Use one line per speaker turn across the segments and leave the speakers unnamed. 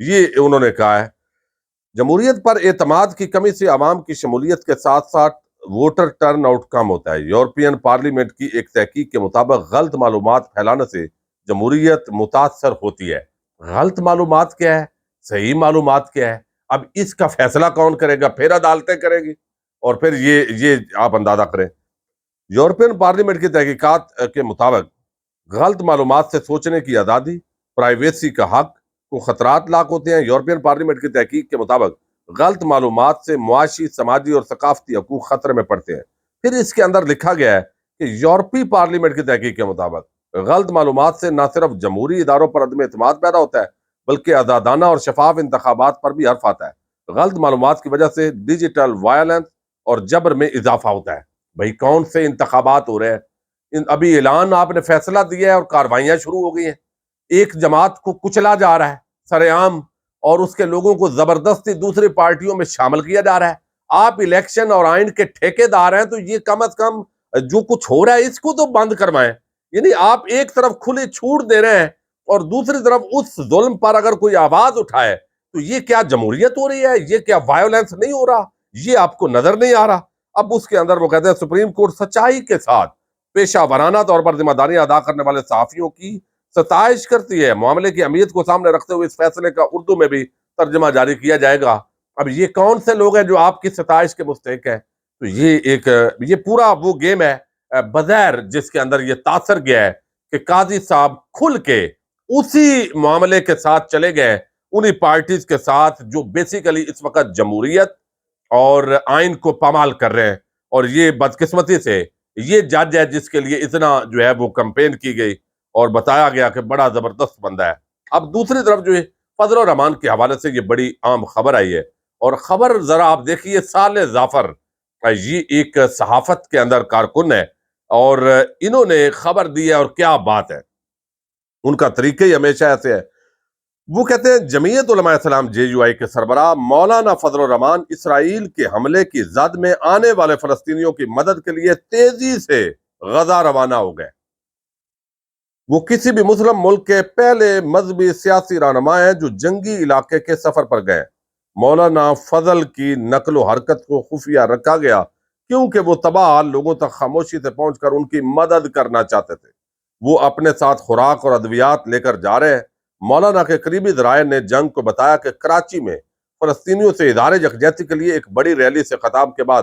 یہ انہوں نے کہا ہے۔ جمہوریت پر اعتماد کی کمی سے عوام کی شمولیت کے ساتھ ساتھ ووٹر ٹرن آؤٹ کم ہوتا ہے۔ یورپین پارلیمنٹ کی ایک تحقیق کے مطابق غلط معلومات پھیلانے سے جمہوریت متاثر ہوتی ہے۔ غلط معلومات کیا ہے، صحیح معلومات کیا ہے، اب اس کا فیصلہ کون کرے گا؟ پھر عدالتیں کریں گی، اور پھر یہ آپ اندازہ کریں۔ یورپین پارلیمنٹ کی تحقیقات کے مطابق غلط معلومات سے سوچنے کی آزادی، پرائیویسی کا حق کو خطرات لاحق ہوتے ہیں۔ یورپین پارلیمنٹ کی تحقیق کے مطابق غلط معلومات سے معاشی، سماجی اور ثقافتی حقوق خطرے میں پڑتے ہیں۔ پھر اس کے اندر لکھا گیا ہے کہ یورپی پارلیمنٹ کی تحقیق کے مطابق غلط معلومات سے نہ صرف جمہوری اداروں پر عدم اعتماد پیدا ہوتا ہے، بلکہ آزادانہ اور شفاف انتخابات پر بھی حرف آتا ہے۔ غلط معلومات کی وجہ سے ڈیجیٹل وائلنس اور جبر میں اضافہ ہوتا ہے۔ بھائی کون سے انتخابات ہو رہے ہیں؟ ابھی اعلان آپ نے فیصلہ دیا ہے اور کاروائیاں شروع ہو گئی ہیں۔ ایک جماعت کو کچلا جا رہا ہے سر عام، اور اس کے لوگوں کو زبردستی دوسری پارٹیوں میں شامل کیا جا رہا ہے۔ آپ الیکشن اور آئین کے ٹھیکے دار ہیں، تو یہ کم از کم جو کچھ ہو رہا ہے اس کو تو بند کروائیں۔ یعنی آپ ایک طرف کھلی چھوٹ دے رہے ہیں اور دوسری طرف اس ظلم پر اگر کوئی آواز اٹھائے تو یہ کیا جمہوریت ہو رہی ہے؟ یہ کیا وائلنس نہیں ہو رہا؟ یہ آپ کو نظر نہیں آ رہا؟ اب اس کے اندر وہ کہتے ہیں سپریم کورٹ سچائی کے ساتھ پیشہ ورانہ طور پر ذمہ داریاں ادا کرنے والے صحافیوں کی ستائش کرتی ہے۔ معاملے کی اہمیت کو سامنے رکھتے ہوئے اس فیصلے کا اردو میں بھی ترجمہ جاری کیا جائے گا۔ اب یہ کون سے لوگ ہیں جو آپ کی ستائش کے مستحق ہیں؟ تو یہ پورا وہ گیم ہے بظاہر جس کے اندر یہ تاثر گیا ہے کہ قاضی صاحب کھل کے اسی معاملے کے ساتھ چلے گئے، انہی پارٹیز کے ساتھ جو بیسیکلی اس وقت جمہوریت اور آئین کو پامال کر رہے ہیں۔ اور یہ بدقسمتی سے یہ جج ہے جس کے لیے اتنا جو ہے وہ کمپین کی گئی اور بتایا گیا کہ بڑا زبردست بندہ ہے۔ اب دوسری طرف جو ہے فضل الرحمان کے حوالے سے یہ بڑی عام خبر آئی ہے، اور خبر ذرا آپ دیکھیے، صالح ظافر یہ ایک صحافت کے اندر کارکن ہے، اور انہوں نے خبر دی ہے، اور کیا بات ہے، ان کا طریقہ ہی ہمیشہ ایسے ہے۔ وہ کہتے ہیں جمعیت علماء اسلام JUI کے سربراہ مولانا فضل الرحمان اسرائیل کے حملے کی زد میں آنے والے فلسطینیوں کی مدد کے لیے تیزی سے غزہ روانہ ہو گئے۔ وہ کسی بھی مسلم ملک کے پہلے مذہبی سیاسی رہنما ہیں جو جنگی علاقے کے سفر پر گئے۔ مولانا فضل کی نقل و حرکت کو خفیہ رکھا گیا کیونکہ وہ تباہ لوگوں تک خاموشی سے پہنچ کر ان کی مدد کرنا چاہتے تھے۔ وہ اپنے ساتھ خوراک اور ادویات لے کر جا رہے ہیں۔ مولانا کے قریبی ذرائع نے جنگ کو بتایا کہ کراچی میں فلسطینیوں سے اظہار یکجہتی کے لیے ایک بڑی ریلی سے خطاب کے بعد،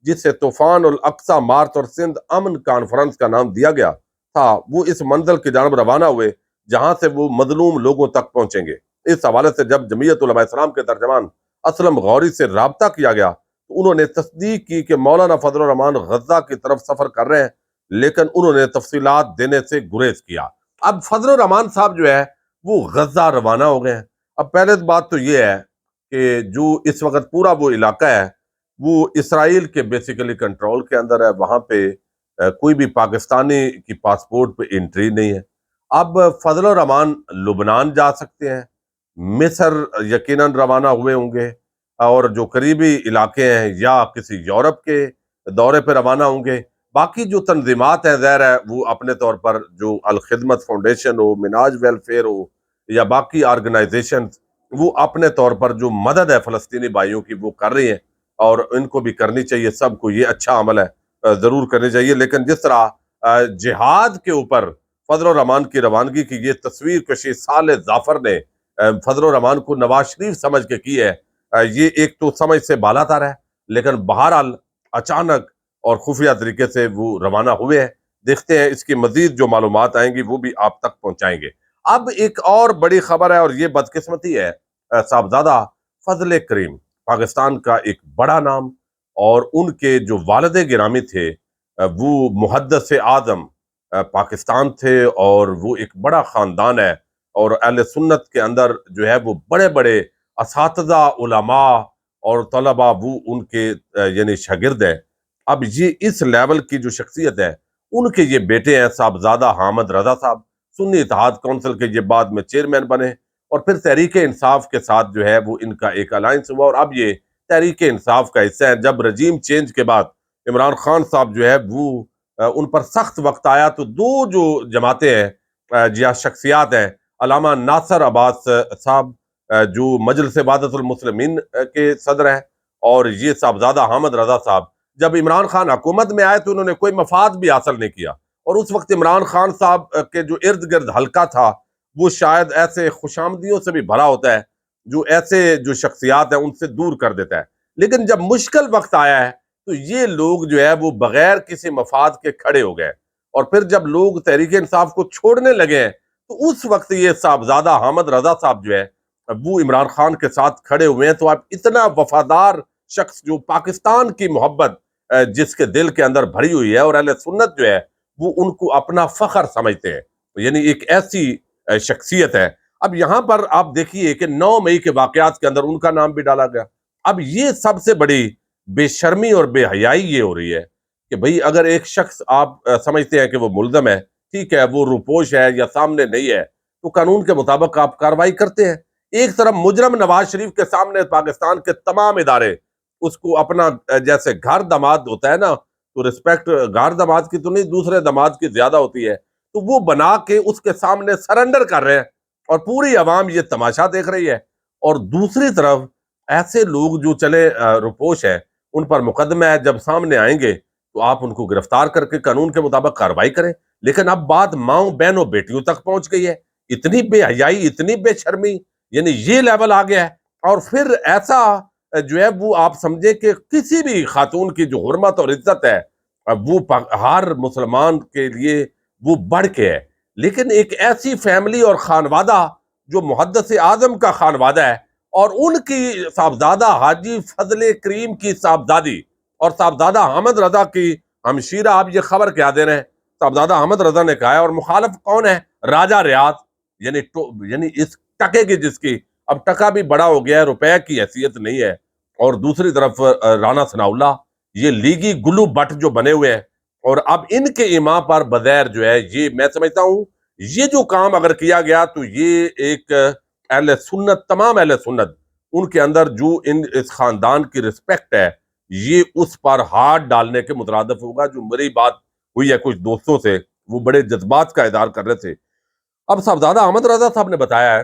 جسے طوفان الاقصی مارچ اور سندھ امن کانفرنس کا نام دیا گیا تھا، وہ اس منزل کی جانب روانہ ہوئے جہاں سے وہ مظلوم لوگوں تک پہنچیں گے۔ اس حوالے سے جب جمعیت علماء اسلام کے ترجمان اسلم غوری سے رابطہ کیا گیا تو انہوں نے تصدیق کی کہ مولانا فضل الرحمان غزہ کی طرف سفر کر رہے ہیں، لیکن انہوں نے تفصیلات دینے سے گریز کیا۔ اب فضل الرحمان صاحب جو ہے وہ غزہ روانہ ہو گئے ہیں۔ اب پہلے بات تو یہ ہے کہ جو اس وقت پورا وہ علاقہ ہے وہ اسرائیل کے بیسیکلی کنٹرول کے اندر ہے، وہاں پہ کوئی بھی پاکستانی کی پاسپورٹ پہ انٹری نہیں ہے۔ اب فضل الرحمان لبنان جا سکتے ہیں، مصر یقیناً روانہ ہوئے ہوں گے، اور جو قریبی علاقے ہیں یا کسی یورپ کے دورے پہ روانہ ہوں گے۔ باقی جو تنظیمات ہیں ظاہر ہے وہ اپنے طور پر جو الخدمت فاؤنڈیشن ہو، مناج ویلفیئر ہو یا باقی آرگنائزیشن، وہ اپنے طور پر جو مدد ہے فلسطینی بھائیوں کی وہ کر رہی ہیں، اور ان کو بھی کرنی چاہیے، سب کو یہ اچھا عمل ہے، ضرور کرنی چاہیے۔ لیکن جس طرح جہاد کے اوپر فضل الرحمان کی روانگی کی یہ تصویر کشی صالح ظافر نے فضل الرحمان کو نواز شریف سمجھ کے کی ہے، یہ ایک تو سمجھ سے بالا تر ہے، لیکن بہرحال اچانک اور خفیہ طریقے سے وہ روانہ ہوئے ہیں۔ دیکھتے ہیں اس کی مزید جو معلومات آئیں گی وہ بھی آپ تک پہنچائیں گے۔ اب ایک اور بڑی خبر ہے، اور یہ بدقسمتی ہے، صاحبزادہ فضل کریم پاکستان کا ایک بڑا نام، اور ان کے جو والد گرامی تھے وہ محدث اعظم پاکستان تھے، اور وہ ایک بڑا خاندان ہے، اور اہل سنت کے اندر جو ہے وہ بڑے بڑے اساتذہ، علماء اور طلباء وہ ان کے یعنی شاگرد ہیں۔ اب یہ اس لیول کی جو شخصیت ہے، ان کے یہ بیٹے ہیں صاحبزادہ حامد رضا صاحب، سنی اتحاد کونسل کے یہ بعد میں چیئرمین بنے، اور پھر تحریک انصاف کے ساتھ جو ہے وہ ان کا ایک الائنس ہوا، اور اب یہ تحریک انصاف کا حصہ ہے۔ جب رجیم چینج کے بعد عمران خان صاحب جو ہے وہ ان پر سخت وقت آیا تو دو جو جماعتیں ہیں یا شخصیات ہیں، علامہ ناصر عباس صاحب جو مجلس وحدت المسلمین کے صدر ہیں، اور یہ صاحبزادہ حامد رضا صاحب، جب عمران خان حکومت میں آئے تو انہوں نے کوئی مفاد بھی حاصل نہیں کیا، اور اس وقت عمران خان صاحب کے جو ارد گرد حلقہ تھا وہ شاید ایسے خوش آمدیوں سے بھی بھرا ہوتا ہے جو ایسے جو شخصیات ہیں ان سے دور کر دیتا ہے۔ لیکن جب مشکل وقت آیا ہے تو یہ لوگ جو ہے وہ بغیر کسی مفاد کے کھڑے ہو گئے، اور پھر جب لوگ تحریک انصاف کو چھوڑنے لگے ہیں تو اس وقت یہ صاحبزادہ حامد رضا صاحب جو ہے وہ عمران خان کے ساتھ کھڑے ہوئے ہیں۔ تو آپ اتنا وفادار شخص جو پاکستان کی محبت جس کے دل کے اندر بھری ہوئی ہے، اور اہل سنت جو ہے وہ ان کو اپنا فخر سمجھتے ہیں، یعنی ایک ایسی شخصیت ہے۔ اب یہاں پر آپ دیکھیے کہ 9 مئی کے واقعات کے اندر ان کا نام بھی ڈالا گیا۔ اب یہ سب سے بڑی بے شرمی اور بے حیائی یہ ہو رہی ہے کہ بھئی اگر ایک شخص آپ سمجھتے ہیں کہ وہ ملزم ہے، ٹھیک ہے، وہ روپوش ہے یا سامنے نہیں ہے، تو قانون کے مطابق آپ کارروائی کرتے ہیں۔ ایک طرف مجرم نواز شریف کے سامنے پاکستان کے تمام ادارے اس کو اپنا جیسے گھر داماد ہوتا ہے نا، تو رسپیکٹ گھر داماد کی تو نہیں، دوسرے داماد کی زیادہ ہوتی ہے، تو وہ بنا کے اس کے سامنے سرنڈر کر رہے ہیں، اور پوری عوام یہ تماشا دیکھ رہی ہے۔ اور دوسری طرف ایسے لوگ جو چلے روپوش ہیں، ان پر مقدمہ ہے، جب سامنے آئیں گے تو آپ ان کو گرفتار کر کے قانون کے مطابق کارروائی کریں۔ لیکن اب بات ماؤں بہنوں بیٹیوں تک پہنچ گئی ہے، اتنی بے حیائی، اتنی بے شرمی، یعنی یہ لیول آ گیا ہے۔ اور پھر ایسا جو ہے وہ آپ سمجھے کہ کسی بھی خاتون کی جو حرمت اور عزت ہے وہ ہر مسلمان کے لیے وہ بڑھ کے ہے، لیکن ایک ایسی فیملی اور خانوادہ جو محدث اعظم کا خانوادہ ہے، اور ان کی صاحبزادہ حاجی فضل کریم کی صاحبزادی اور صاحبزادہ حامد رضا کی ہمشیرہ، آپ یہ خبر کیا دے رہے ہیں؟ صاحبزادہ حامد رضا نے کہا ہے، اور مخالف کون ہے؟ راجہ ریاض، یعنی اس ٹکے کی جس کی اب ٹکا بھی بڑا ہو گیا ہے، روپے کی حیثیت نہیں ہے۔ اور دوسری طرف رانا ثناء اللہ، یہ لیگی گلو بٹ جو بنے ہوئے ہیں، اور اب ان کے ایما پر بظاہر جو ہے، یہ میں سمجھتا ہوں یہ جو کام اگر کیا گیا تو یہ ایک اہل سنت، تمام اہل سنت، ان کے اندر جو اس خاندان کی رسپیکٹ ہے، یہ اس پر ہاتھ ڈالنے کے مترادف ہوگا۔ جو میری بات ہوئی ہے کچھ دوستوں سے، وہ بڑے جذبات کا اظہار کر رہے تھے۔ اب صاحبزادہ احمد رضا صاحب نے بتایا ہے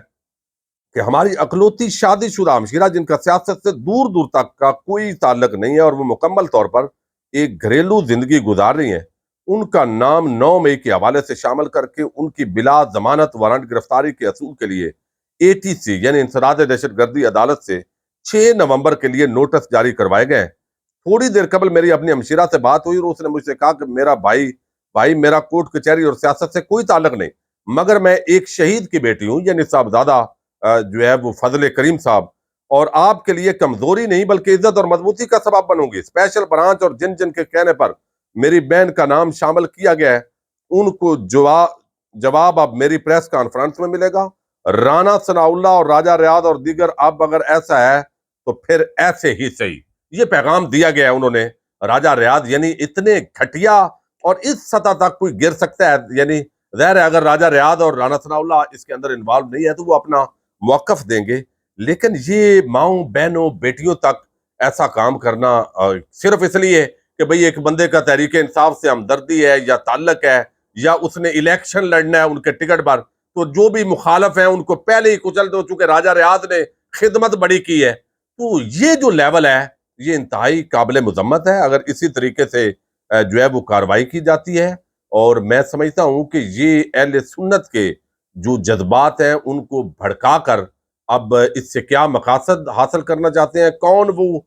کہ ہماری اکلوتی شادی شدہ ہمشیرہ، جن کا سیاست سے دور دور تک کا کوئی تعلق نہیں ہے اور وہ مکمل طور پر ایک گھریلو زندگی گزار رہی ہیں، ان کا نام 9 مئی کے حوالے سے شامل کر کے ان کی بلا ضمانت وارنٹ گرفتاری کے حصول کے لیے ATC یعنی انسداد دہشت گردی عدالت سے 6 نومبر کے لیے نوٹس جاری کروائے گئے ہیں۔ تھوڑی دیر قبل میری اپنی ہمشیرہ سے بات ہوئی اور اس نے مجھ سے کہا کہ میرا بھائی میرا کوٹ کچہری اور سیاست سے کوئی تعلق نہیں، مگر میں ایک شہید کی بیٹی ہوں، یعنی صاحبزادہ جو ہے وہ فضل کریم صاحب، اور آپ کے لیے کمزوری نہیں بلکہ عزت اور مضبوطی کا سبب بنوں گی۔ اسپیشل برانچ اور جن جن کے کہنے پر میری بہن کا نام شامل کیا گیا ہے، ان کو جواب اب میری پریس کانفرنس میں ملے گا۔ رانا ثناء اللہ اور راجہ ریاض اور دیگر، اب اگر ایسا ہے تو پھر ایسے ہی صحیح، یہ پیغام دیا گیا ہے انہوں نے۔ راجہ ریاض یعنی اتنے گھٹیا، اور اس سطح تک کوئی گر سکتا ہے؟ یعنی ظاہر ہے اگر راجہ ریاض اور رانا ثناء اللہ اس کے اندر انوالو نہیں ہے تو وہ اپنا موقف دیں گے، لیکن یہ ماؤں بہنوں بیٹیوں تک ایسا کام کرنا صرف اس لیے کہ بھئی ایک بندے کا تحریک انصاف سے ہمدردی ہے یا تعلق ہے، یا اس نے الیکشن لڑنا ہے ان کے ٹکٹ پر، تو جو بھی مخالف ہیں ان کو پہلے ہی کچل دو، چونکہ راجہ ریاض نے خدمت بڑی کی ہے۔ تو یہ جو لیول ہے یہ انتہائی قابل مذمت ہے اگر اسی طریقے سے جو ہے وہ کارروائی کی جاتی ہے۔ اور میں سمجھتا ہوں کہ یہ اہل سنت کے جو جذبات ہیں ان کو بھڑکا کر اب اس سے کیا مقاصد حاصل کرنا چاہتے ہیں، کون وہ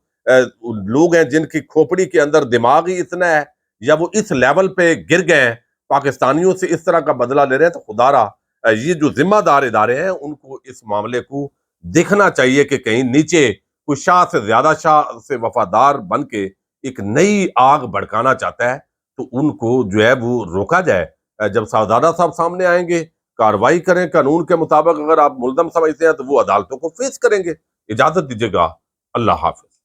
لوگ ہیں جن کی کھوپڑی کے اندر دماغ ہی اتنا ہے، یا وہ اس لیول پہ گر گئے ہیں پاکستانیوں سے اس طرح کا بدلہ لے رہے ہیں، تو خدا را یہ جو ذمہ دار ادارے ہیں ان کو اس معاملے کو دیکھنا چاہیے کہ کہیں نیچے کوئی شاہ سے زیادہ شاہ سے وفادار بن کے ایک نئی آگ بھڑکانا چاہتا ہے، تو ان کو جو ہے وہ روکا جائے۔ جب صاحبزادہ صاحب سامنے آئیں گے، کارروائی کریں قانون کے مطابق، اگر آپ ملزم سمجھتے ہیں تو وہ عدالتوں کو فیس کریں گے۔ اجازت دیجیے گا، اللہ حافظ۔